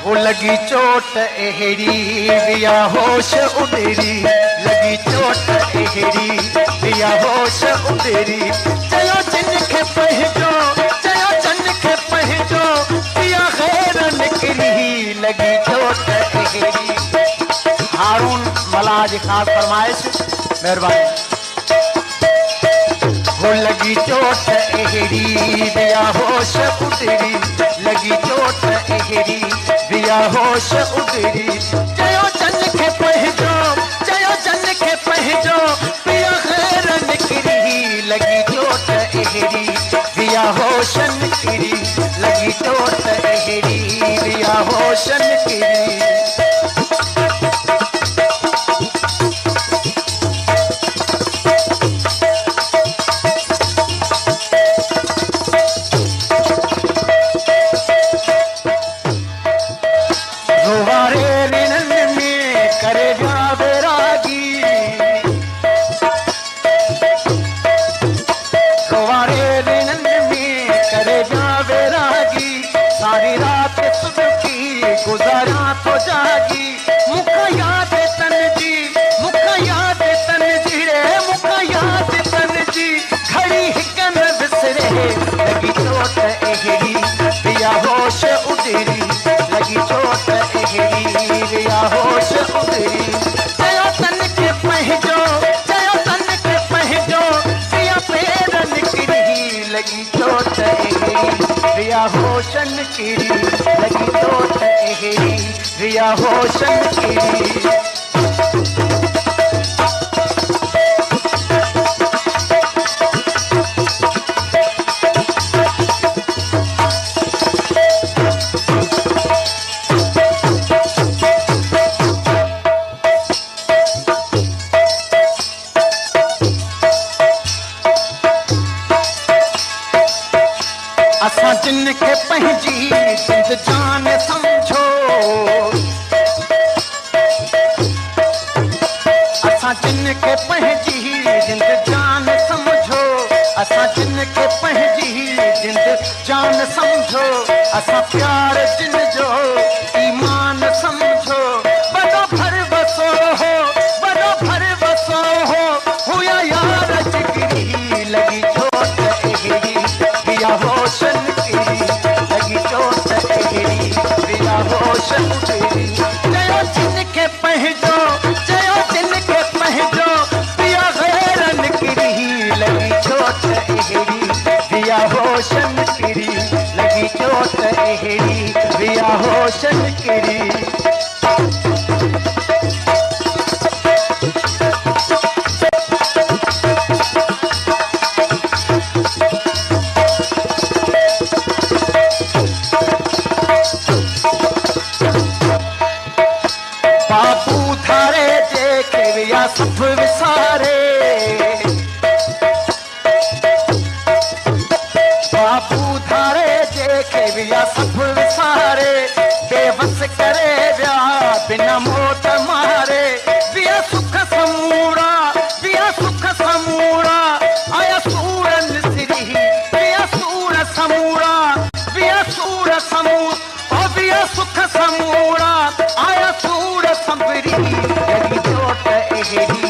वो लगी चोट एहड़ी विया होश उडेरी, लगी चोट एहड़ी विया होश उडेरी। चयो जिन खे पंहिंजो, चयो जन खे पंहिंजो, विया ग़ैर निकिरी लगी चोट एहड़ी। हारून मला जी ख़ास फरमाइश, महिरबानी। वो लगी चोट एहड़ी विया होश उडेरी, लगी चोट एहड़ी विया होश उडेरी। चयो जन खे पंहिंजो, चयो जन खे पंहिंजो, विया ग़ैर निकिरी लगी चोट एहड़ी विया होश निकिरी, लगी चोट एहड़ी विया होश निकिरी। सारी रात सुबकी गुजारा तो जागी, मुका याद तन जी, मुका याद तन जी रे, मुका याद तन जी, खड़ी हिक न बिसरे लगी चोट एहड़ी विया होश उडेरी, लगी चोट एहड़ी विया होश उडेरी। चयो तन खे पंहिंजो, चयो तन खे पंहिंजो, विया पेर निकिरी लगी चोट एहड़ी विया होश निकिरी, लगी चोट एहड़ी विया होश निकिरी। असां जिन खे पंहिंजी जिंद जान समझो, असां जिन खे पंहिंजी जिंद जान समझो, असां जिन खे पंहिंजी जिंद जान समझो, असां प्यार जिन जो ईमान समझो। वॾो भर बसो हो, वॾो भर बसो हो, हुया यार जिगरी लगी चोट एहड़ी विया होश निकिरी, लगी चोट एहड़ी विया होश उडेरी। चयो जिन खे पंहिंजो, चयो जिन खे पंहिंजो, विया ग़ैर निकिरी लगी चोट एहड़ी विया होश निकिरी, लगी चोट एहड़ी विया होश निकिरी। बापू थारे जेके विया सब विसारे, बापू थारे जेके विया सब विसारे, बेवस करे विया बिना मौत मारे। विया सुख समूरा, विया सुख समूरा, आया सूर निसरी, विया सूर समूरा, विया सूर समूर, ओ विया सुख समूरा, आया सूर संबरी लगी चोट एहड़ी